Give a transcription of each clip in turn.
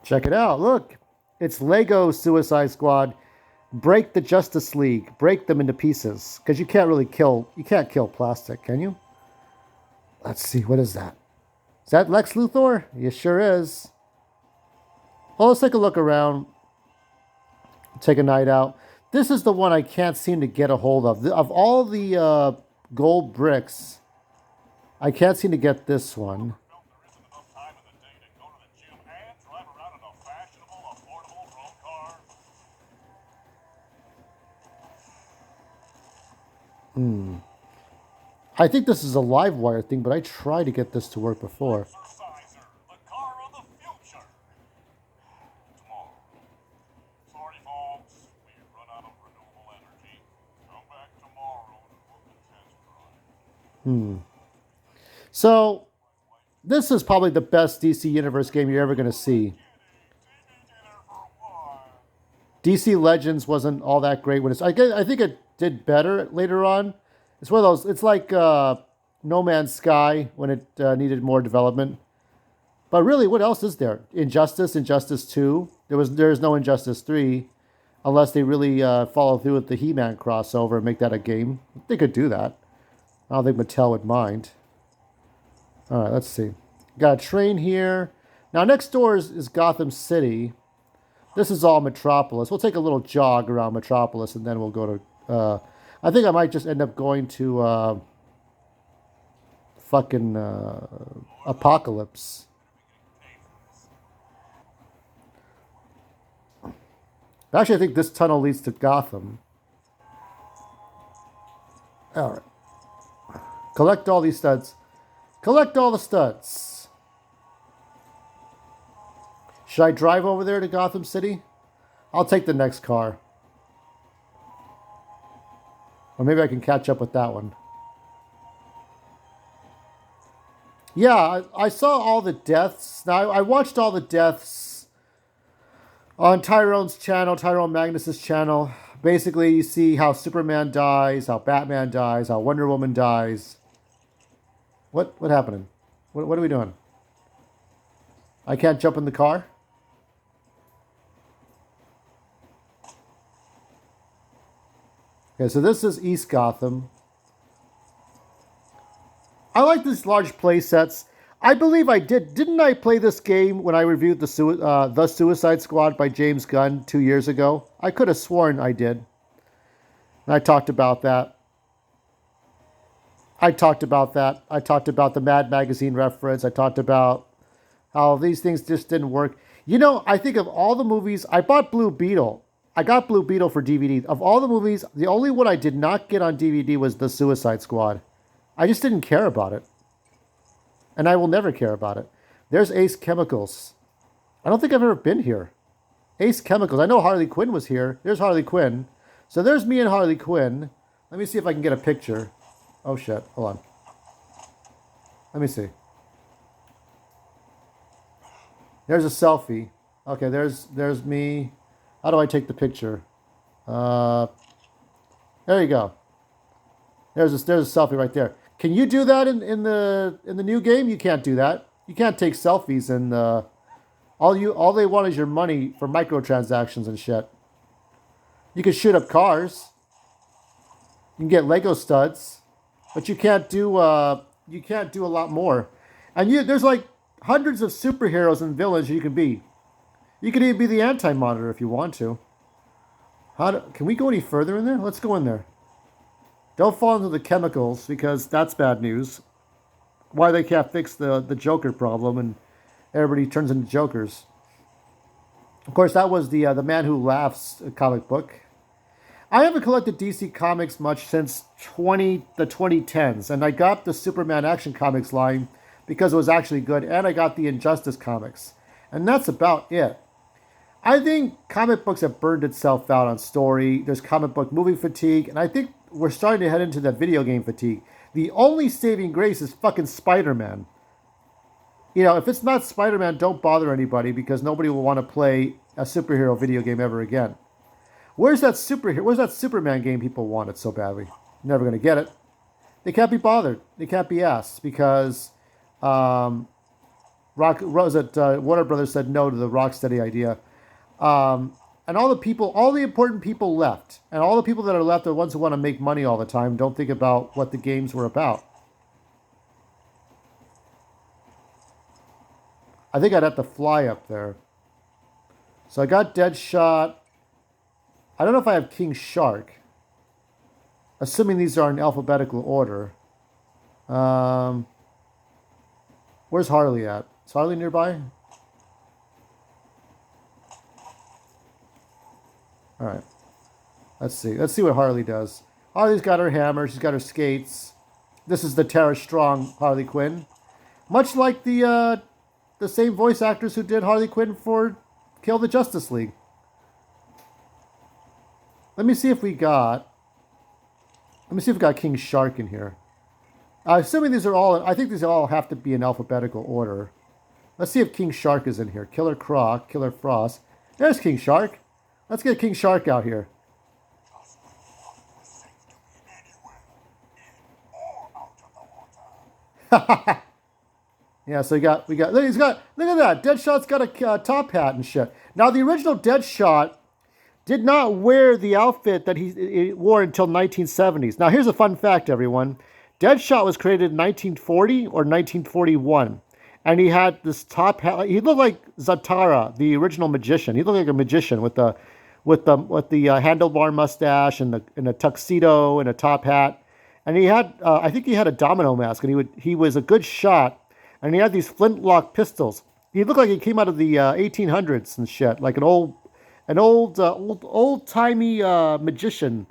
Check it out. Look, it's Lego Suicide Squad. Break the Justice League. Break them into pieces. Because you can't kill plastic, can you? Let's see, what is that? Is that Lex Luthor? Yes, sure is. Well, let's take a look around. Take a night out. This is the one I can't seem to get a hold of. Of all the gold bricks, I can't seem to get this one. I think this is a live wire thing, but I tried to get this to work before. So, this is probably the best DC Universe game you're ever going to see. DC Legends wasn't all that great when I think it did better later on. It's one of those. It's like No Man's Sky when it needed more development. But really, what else is there? Injustice 2. There's no Injustice 3, unless they really follow through with the He-Man crossover and make that a game. They could do that. I don't think Mattel would mind. All right, let's see. Got a train here. Now, next door is Gotham City. This is all Metropolis. We'll take a little jog around Metropolis, and then we'll go to... I think I might just end up going to fucking Apocalypse. Actually, I think this tunnel leads to Gotham. All right. Collect all these studs. Collect all the studs. Should I drive over there to Gotham City? I'll take the next car. Or maybe I can catch up with that one. Yeah, I saw all the deaths. Now, I watched all the deaths on Tyrone's channel, Tyrone Magnus's channel. Basically, you see how Superman dies, how Batman dies, how Wonder Woman dies. What happening? What are we doing? I can't jump in the car? Okay, so this is East Gotham. I like these large play sets. I believe I did. Didn't I play this game when I reviewed the Suicide Squad by James Gunn 2 years ago? I could have sworn I did. And I talked about that. I talked about the Mad Magazine reference. I talked about how these things just didn't work. You know, I think of all the movies, I bought Blue Beetle. I got Blue Beetle for DVD. Of all the movies, the only one I did not get on DVD was The Suicide Squad. I just didn't care about it. And I will never care about it. There's Ace Chemicals. I don't think I've ever been here. Ace Chemicals. I know Harley Quinn was here. There's Harley Quinn. So there's me and Harley Quinn. Let me see if I can get a picture. Oh shit. Hold on. Let me see. There's a selfie. Okay, there's me. How do I take the picture? There you go. There's a selfie right there. Can you do that in the new game? You can't do that. You can't take selfies and all they want is your money for microtransactions and shit. You can shoot up cars. You can get Lego studs, but you can't do a lot more. And there's like hundreds of superheroes and villains you can be. You can even be the Anti-Monitor if you want to. Can we go any further in there? Let's go in there. Don't fall into the chemicals because that's bad news. Why they can't fix the Joker problem and everybody turns into Jokers. Of course, that was the Man Who Laughs comic book. I haven't collected DC Comics much since the 2010s, and I got the Superman Action Comics line because it was actually good, and I got the Injustice comics. And that's about it. I think comic books have burned itself out on story. There's comic book movie fatigue, and I think we're starting to head into that video game fatigue. The only saving grace is fucking Spider-Man. You know, if it's not Spider-Man, don't bother anybody because nobody will want to play a superhero video game ever again. Where's that Superman game people wanted so badly? Never going to get it. They can't be bothered. They can't be asked because, Warner Brothers said no to the Rocksteady idea. And all the important people left. And all the people that are left are the ones who want to make money all the time, don't think about what the games were about. I think I'd have to fly up there. So I got Deadshot. I don't know if I have King Shark. Assuming these are in alphabetical order. Where's Harley at? Is Harley nearby? All right. Let's see. Let's see what Harley does. Harley's got her hammer. She's got her skates. This is the Tara Strong Harley Quinn. Much like the same voice actors who did Harley Quinn for Kill the Justice League. Let me see if we got King Shark in here. Assuming these are all, I think these all have to be in alphabetical order. Let's see if King Shark is in here. Killer Croc, Killer Frost. There's King Shark. Let's get King Shark out here. Yeah, so we got, look at that. Deadshot's got a top hat and shit. Now, the original Deadshot did not wear the outfit that he wore until 1970s. Now, here's a fun fact, everyone. Deadshot was created in 1940 or 1941. And he had this top hat. He looked like Zatara, the original magician. He looked like a magician with the handlebar mustache and a tuxedo and a top hat. And he had, I think he had a domino mask, and he was a good shot. And he had these flintlock pistols. He looked like he came out of the 1800s and shit, like an old-timey magician.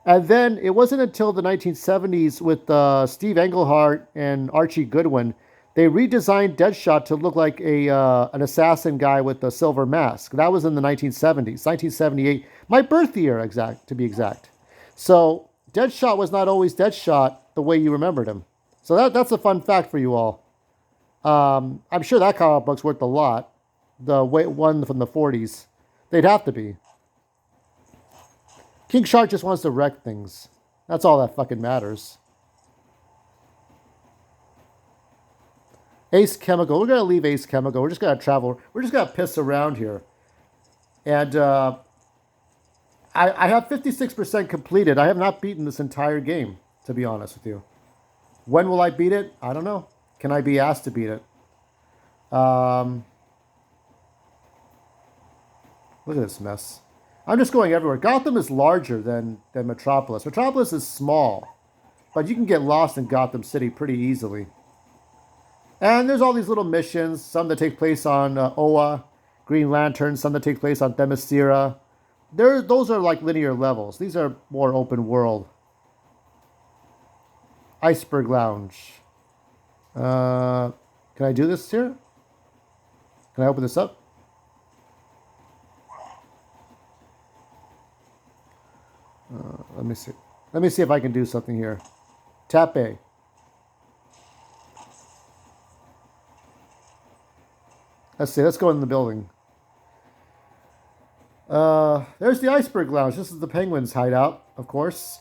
And then it wasn't until the 1970s with Steve Englehart and Archie Goodwin, they redesigned Deadshot to look like an assassin guy with a silver mask. That was in the 1970s, 1978, my birth year, to be exact. So Deadshot was not always Deadshot the way you remembered him. So that's a fun fact for you all. I'm sure that comic book's worth a lot. The one from the 40s. They'd have to be. King Shark just wants to wreck things. That's all that fucking matters. Ace Chemical. We're going to leave Ace Chemical. We're just going to travel. We're just going to piss around here. And I have 56% completed. I have not beaten this entire game, to be honest with you. When will I beat it? I don't know. Can I be asked to beat it? Look at this mess. I'm just going everywhere. Gotham is larger than Metropolis. Metropolis is small, but you can get lost in Gotham City pretty easily. And there's all these little missions, some that take place on Oa, Green Lantern, some that take place on Themyscira. Those are like linear levels. These are more open world. Iceberg Lounge. Can I do this here? Can I open this up? Let me see. Let me see if I can do something here. Tap A. Let's see. Let's go in the building. There's the Iceberg Lounge. This is the Penguins' hideout, of course.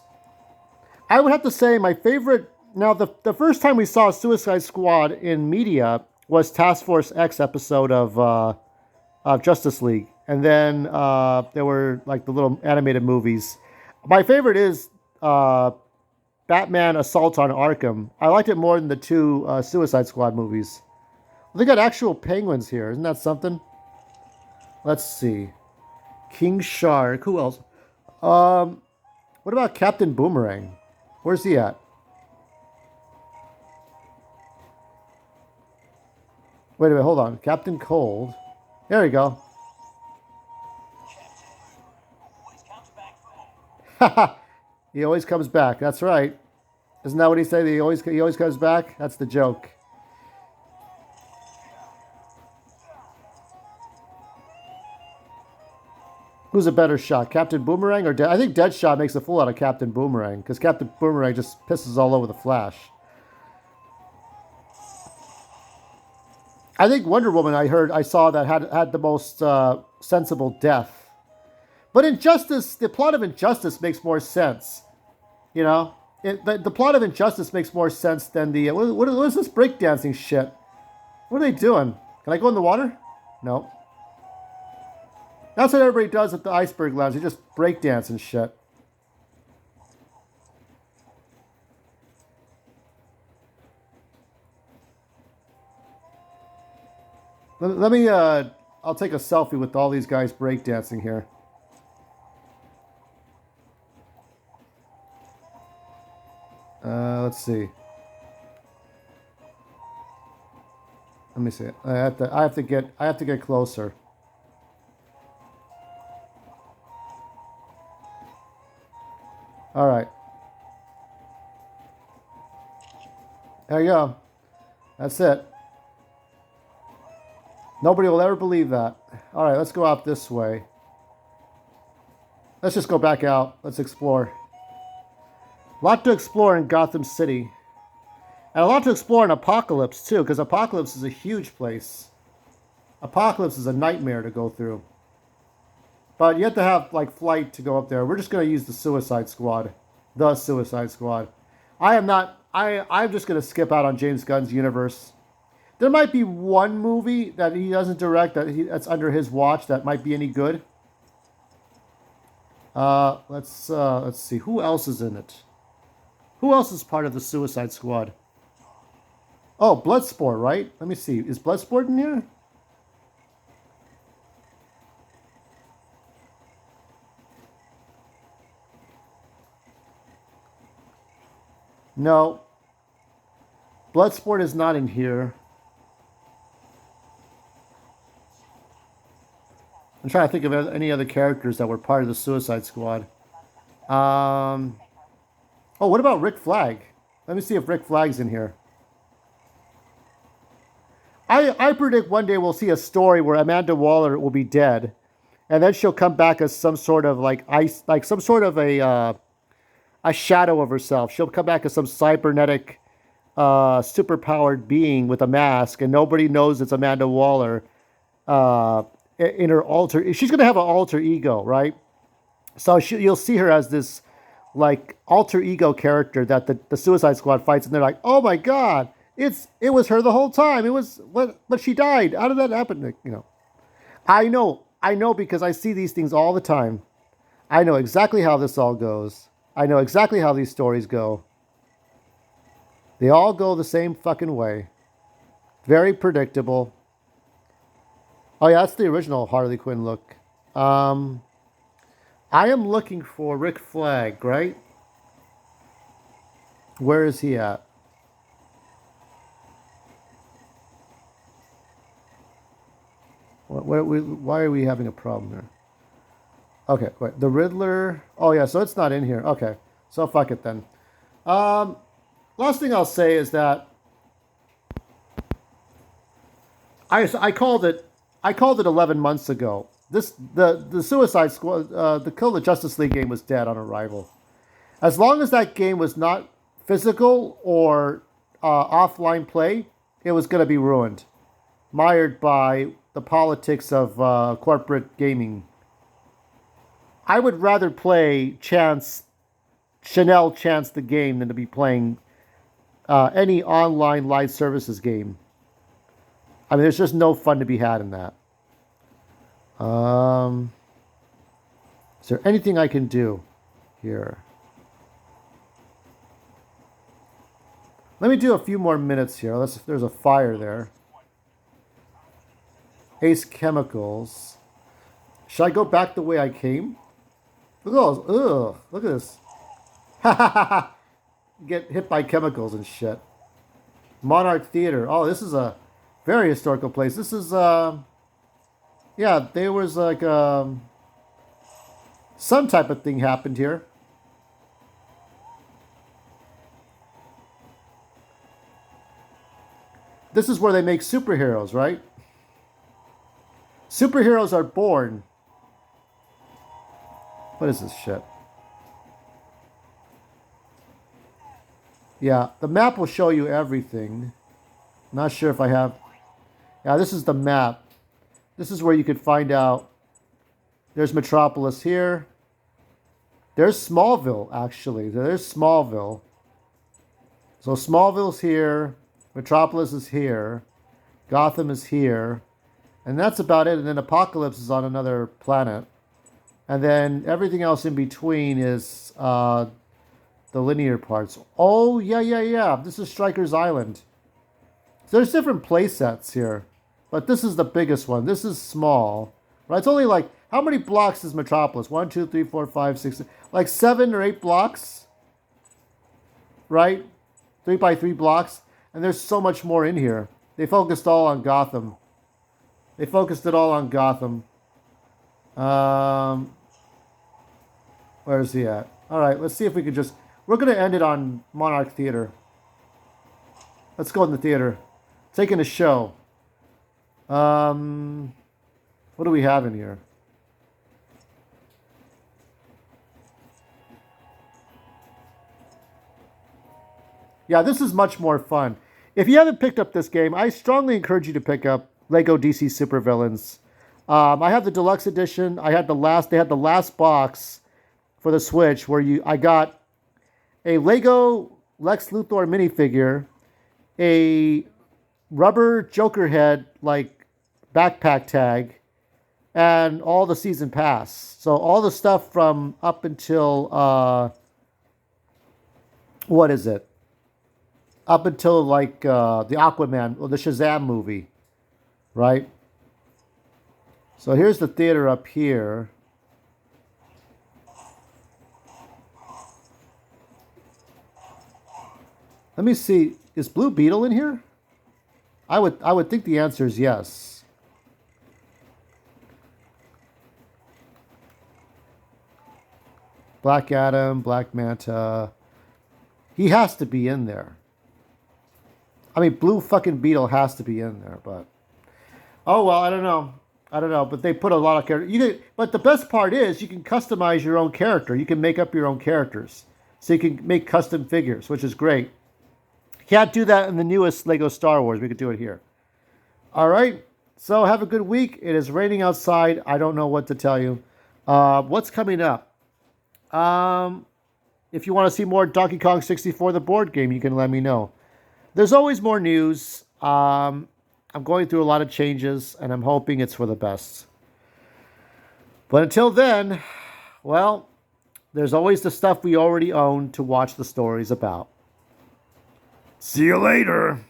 I would have to say my favorite. Now, the first time we saw Suicide Squad in media was Task Force X episode of Justice League. And then there were like the little animated movies. My favorite is Batman Assault on Arkham. I liked it more than the two Suicide Squad movies. They got actual penguins here. Isn't that something? Let's see. King Shark. Who else? What about Captain Boomerang? Where's he at? Wait a minute, hold on. Captain Cold. There we go. He always comes back. That's right. Isn't that what he said? He always comes back? That's the joke. Who's a better shot, Captain Boomerang or I think Deadshot makes a fool out of Captain Boomerang because Captain Boomerang just pisses all over the Flash. I think Wonder Woman, I saw that had the most sensible death. But Injustice, the plot of Injustice makes more sense. You know? The plot of Injustice makes more sense than the... What is this breakdancing shit? What are they doing? Can I go in the water? No. That's what everybody does at the Iceberg Lounge. They just break dance and shit. Let me, I'll take a selfie with all these guys breakdancing here. Let's see. Let me see. I have to get closer. All right. There you go. That's it. Nobody will ever believe that. All right, let's go out this way. Let's just go back out. Let's explore. A lot to explore in Gotham City. And a lot to explore in Apocalypse, too, because Apocalypse is a huge place. Apocalypse is a nightmare to go through. But you have to have, like, flight to go up there. We're just going to use the Suicide Squad. The Suicide Squad. I'm just going to skip out on James Gunn's universe. There might be one movie that he doesn't direct that's under his watch that might be any good. Let's see. Who else is in it? Who else is part of the Suicide Squad? Oh, Bloodsport, right? Let me see. Is Bloodsport in here? No. Bloodsport is not in here. I'm trying to think of any other characters that were part of the Suicide Squad. Oh, what about Rick Flag? Let me see if Rick Flag's in here. I predict one day we'll see a story where Amanda Waller will be dead, and then she'll come back as some sort of like some sort of a shadow of herself. She'll come back as some cybernetic, superpowered being with a mask, and nobody knows it's Amanda Waller. In her she's gonna have an alter ego, right? So you'll see her as this like alter ego character that the Suicide Squad fights, and they're like, oh my god, it was her the whole time. It was but she died. How did that happen? You know, I know because I see these things all the time. I know exactly how this all goes. I know exactly how these stories go. They all go the same fucking way. Very predictable. Oh yeah, that's the original Harley Quinn look. I am looking for Rick Flag, right? Where is he at? Why are we having a problem here? Okay, wait. The Riddler. Oh yeah, so it's not in here. Okay, so fuck it then. Last thing I'll say is that I called it. I called it 11 months ago. The Suicide Squad, the Kill the Justice League game was dead on arrival. As long as that game was not physical or offline play, it was going to be ruined, mired by the politics of corporate gaming. I would rather play Chanel Chance the game than to be playing any online live services game. I mean, there's just no fun to be had in that. Is there anything I can do here? Let me do a few more minutes here. There's a fire there. Ace Chemicals. Should I go back the way I came? Look at those. Ugh. Look at this. Get hit by chemicals and shit. Monarch Theater. Oh, this is a very historical place. This is, yeah, there was like some type of thing happened here. This is where they make superheroes, right? Superheroes are born. What is this shit? Yeah, the map will show you everything. Not sure if I have. Yeah, this is the map. This is where you could find out. There's Metropolis here. There's Smallville, actually. There's Smallville. So Smallville's here. Metropolis is here. Gotham is here. And that's about it. And then Apocalypse is on another planet. And then everything else in between is the linear parts. Oh, yeah. This is Stryker's Island. So there's different play sets here. But this is the biggest one. This is small. Right? It's only like, how many blocks is Metropolis? 1, 2, 3, 4, 5, 6, like 7 or 8 blocks. Right? 3 by 3 blocks. And there's so much more in here. They focused all on Gotham. They focused it all on Gotham. Where is he at? All right, let's see if we can just... We're going to end it on Monarch Theater. Let's go in the theater. Taking a show. What do we have in here? Yeah, this is much more fun. If you haven't picked up this game, I strongly encourage you to pick up Lego DC Supervillains. I have the deluxe edition. They had the last box for the Switch where I got a Lego Lex Luthor minifigure, a rubber Joker head like backpack tag, and all the season pass. So all the stuff from up until what is it? Up until like the Aquaman or the Shazam movie, right? So here's the theater up here. Let me see. Is Blue Beetle in here? I would think the answer is yes. Black Adam, Black Manta. He has to be in there. I mean, Blue fucking Beetle has to be in there, but oh well, I don't know. But they put a lot of characters. But the best part is you can customize your own character. You can make up your own characters, so you can make custom figures, which is great. Can't do that in the newest Lego Star Wars. We could do it here. All right. So have a good week. It is raining outside. I don't know what to tell you. What's coming up? If you want to see more Donkey Kong 64, the board game, you can let me know. There's always more news. I'm going through a lot of changes, and I'm hoping it's for the best. But until then, well, there's always the stuff we already own to watch the stories about. See you later.